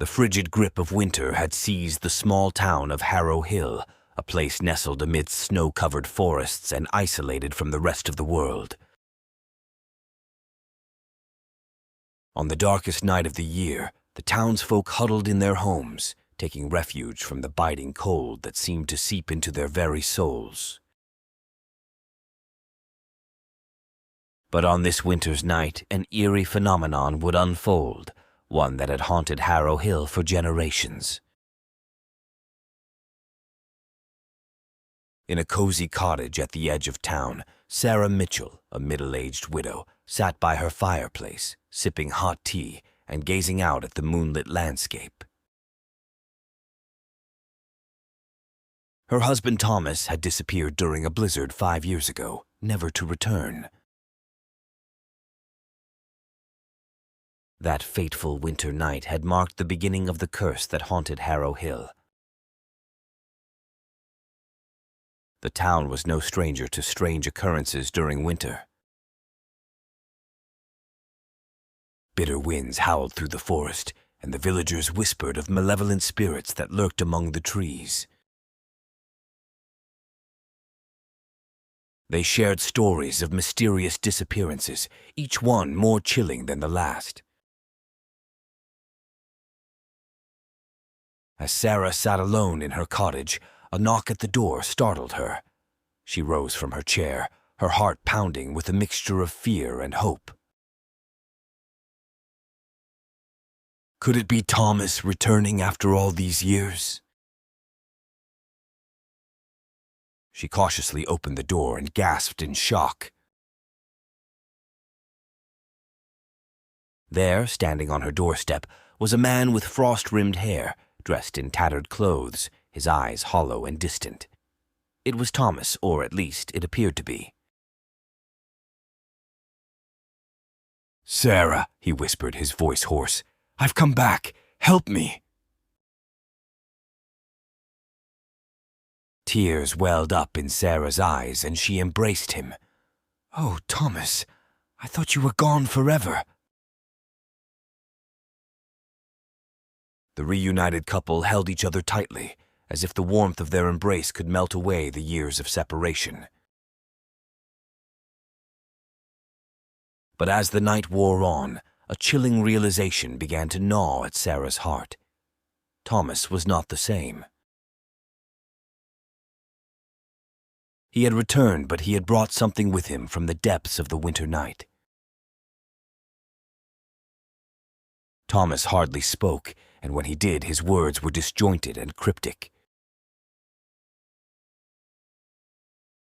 The frigid grip of winter had seized the small town of Harrow Hill, a place nestled amidst snow-covered forests and isolated from the rest of the world. On the darkest night of the year, the townsfolk huddled in their homes, taking refuge from the biting cold that seemed to seep into their very souls. But on this winter's night, an eerie phenomenon would unfold, one that had haunted Harrow Hill for generations. In a cozy cottage at the edge of town, Sarah Mitchell, a middle-aged widow, sat by her fireplace, sipping hot tea and gazing out at the moonlit landscape. Her husband Thomas had disappeared during a blizzard 5 years ago, never to return. That fateful winter night had marked the beginning of the curse that haunted Harrow Hill. The town was no stranger to strange occurrences during winter. Bitter winds howled through the forest, and the villagers whispered of malevolent spirits that lurked among the trees. They shared stories of mysterious disappearances, each one more chilling than the last. As Sarah sat alone in her cottage, a knock at the door startled her. She rose from her chair, her heart pounding with a mixture of fear and hope. Could it be Thomas returning after all these years? She cautiously opened the door and gasped in shock. There, standing on her doorstep, was a man with frost-rimmed hair, dressed in tattered clothes, his eyes hollow and distant. It was Thomas, or at least it appeared to be. "Sarah," he whispered, his voice hoarse, "I've come back. Help me." Tears welled up in Sarah's eyes, and she embraced him. "Oh, Thomas, I thought you were gone forever." The reunited couple held each other tightly, as if the warmth of their embrace could melt away the years of separation. But as the night wore on, a chilling realization began to gnaw at Sarah's heart. Thomas was not the same. He had returned, but he had brought something with him from the depths of the winter night. Thomas hardly spoke, and when he did, his words were disjointed and cryptic.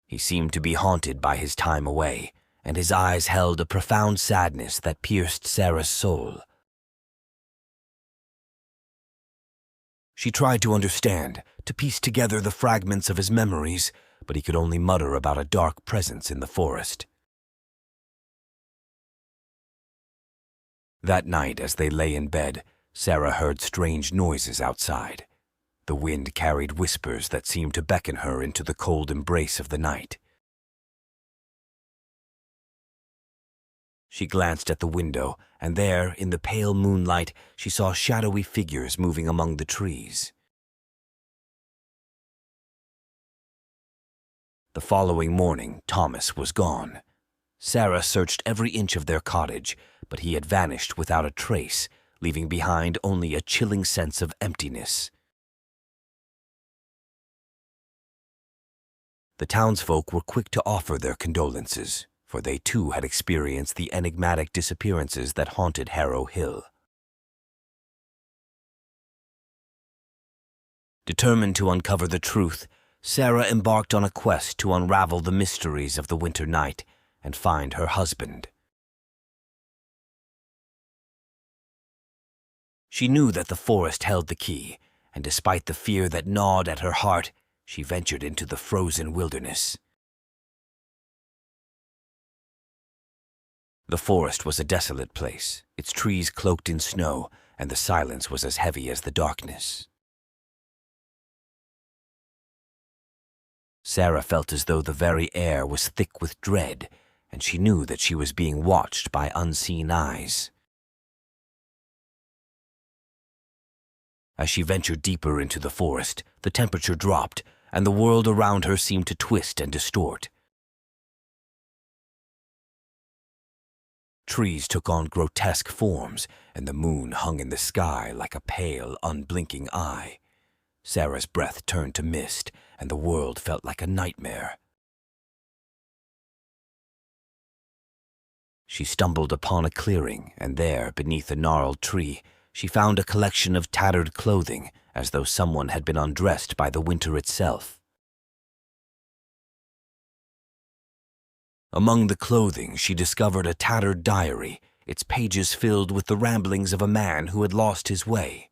He seemed to be haunted by his time away, and his eyes held a profound sadness that pierced Sarah's soul. She tried to understand, to piece together the fragments of his memories, but he could only mutter about a dark presence in the forest. That night, as they lay in bed, Sarah heard strange noises outside. The wind carried whispers that seemed to beckon her into the cold embrace of the night. She glanced at the window, and there, in the pale moonlight, she saw shadowy figures moving among the trees. The following morning, Thomas was gone. Sarah searched every inch of their cottage, but he had vanished without a trace, leaving behind only a chilling sense of emptiness. The townsfolk were quick to offer their condolences, for they too had experienced the enigmatic disappearances that haunted Harrow Hill. Determined to uncover the truth, Sarah embarked on a quest to unravel the mysteries of the winter night and find her husband. She knew that the forest held the key, and despite the fear that gnawed at her heart, she ventured into the frozen wilderness. The forest was a desolate place, its trees cloaked in snow, and the silence was as heavy as the darkness. Sarah felt as though the very air was thick with dread, and she knew that she was being watched by unseen eyes. As she ventured deeper into the forest, the temperature dropped, and the world around her seemed to twist and distort. Trees took on grotesque forms, and the moon hung in the sky like a pale, unblinking eye. Sarah's breath turned to mist, and the world felt like a nightmare. She stumbled upon a clearing, and there, beneath a gnarled tree, she found a collection of tattered clothing, as though someone had been undressed by the winter itself. Among the clothing, she discovered a tattered diary, its pages filled with the ramblings of a man who had lost his way.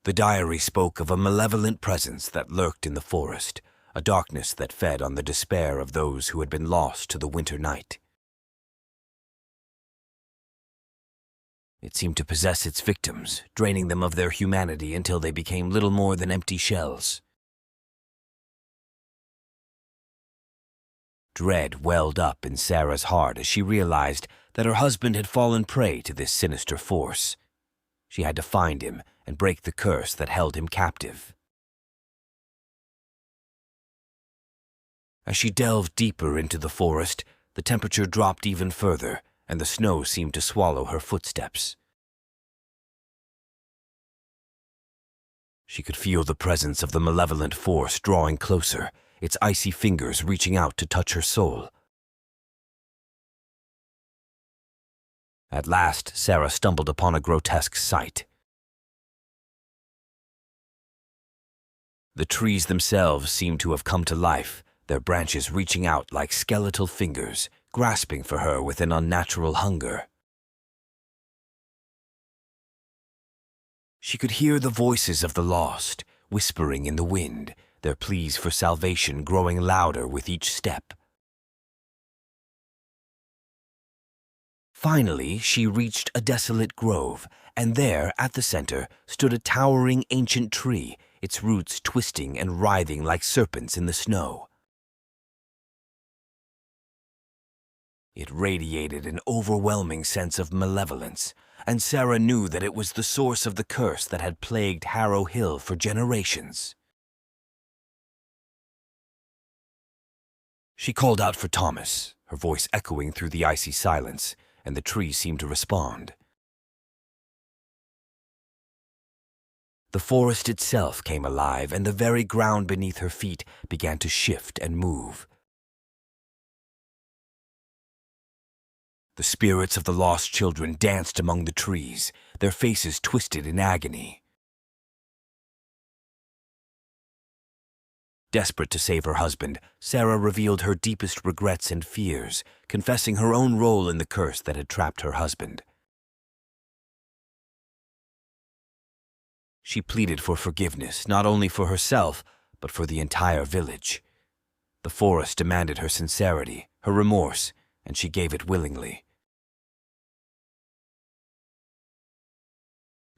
The diary spoke of a malevolent presence that lurked in the forest, a darkness that fed on the despair of those who had been lost to the winter night. It seemed to possess its victims, draining them of their humanity until they became little more than empty shells. Dread welled up in Sarah's heart as she realized that her husband had fallen prey to this sinister force. She had to find him and break the curse that held him captive. As she delved deeper into the forest, the temperature dropped even further, and the snow seemed to swallow her footsteps. She could feel the presence of the malevolent force drawing closer, its icy fingers reaching out to touch her soul. At last, Sarah stumbled upon a grotesque sight. The trees themselves seemed to have come to life, their branches reaching out like skeletal fingers, grasping for her with an unnatural hunger. She could hear the voices of the lost, whispering in the wind, their pleas for salvation growing louder with each step. Finally, she reached a desolate grove, and there, at the center, stood a towering ancient tree, its roots twisting and writhing like serpents in the snow. It radiated an overwhelming sense of malevolence, and Sarah knew that it was the source of the curse that had plagued Harrow Hill for generations. She called out for Thomas, her voice echoing through the icy silence, and the tree seemed to respond. The forest itself came alive, and the very ground beneath her feet began to shift and move. The spirits of the lost children danced among the trees, their faces twisted in agony. Desperate to save her husband, Sarah revealed her deepest regrets and fears, confessing her own role in the curse that had trapped her husband. She pleaded for forgiveness, not only for herself, but for the entire village. The forest demanded her sincerity, her remorse, and she gave it willingly.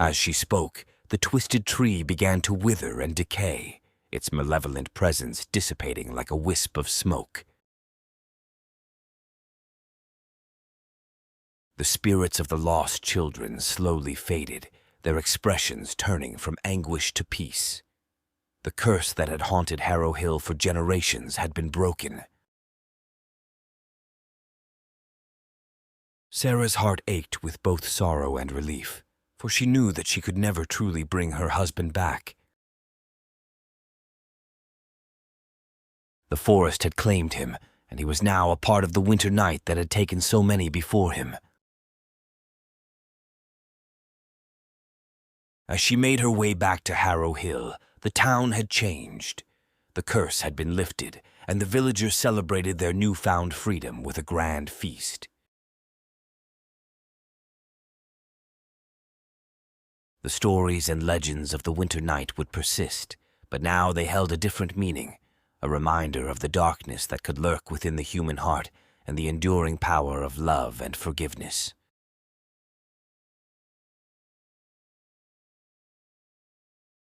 As she spoke, the twisted tree began to wither and decay, its malevolent presence dissipating like a wisp of smoke. The spirits of the lost children slowly faded, their expressions turning from anguish to peace. The curse that had haunted Harrow Hill for generations had been broken. Sarah's heart ached with both sorrow and relief, for she knew that she could never truly bring her husband back. The forest had claimed him, and he was now a part of the winter night that had taken so many before him. As she made her way back to Harrow Hill, the town had changed. The curse had been lifted, and the villagers celebrated their newfound freedom with a grand feast. The stories and legends of the winter night would persist, but now they held a different meaning, a reminder of the darkness that could lurk within the human heart and the enduring power of love and forgiveness.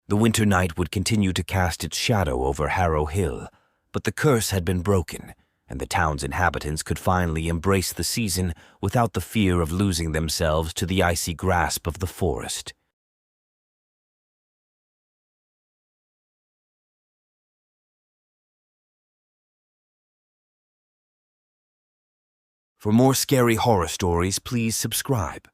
The winter night would continue to cast its shadow over Harrow Hill, but the curse had been broken, and the town's inhabitants could finally embrace the season without the fear of losing themselves to the icy grasp of the forest. For more scary horror stories, please subscribe.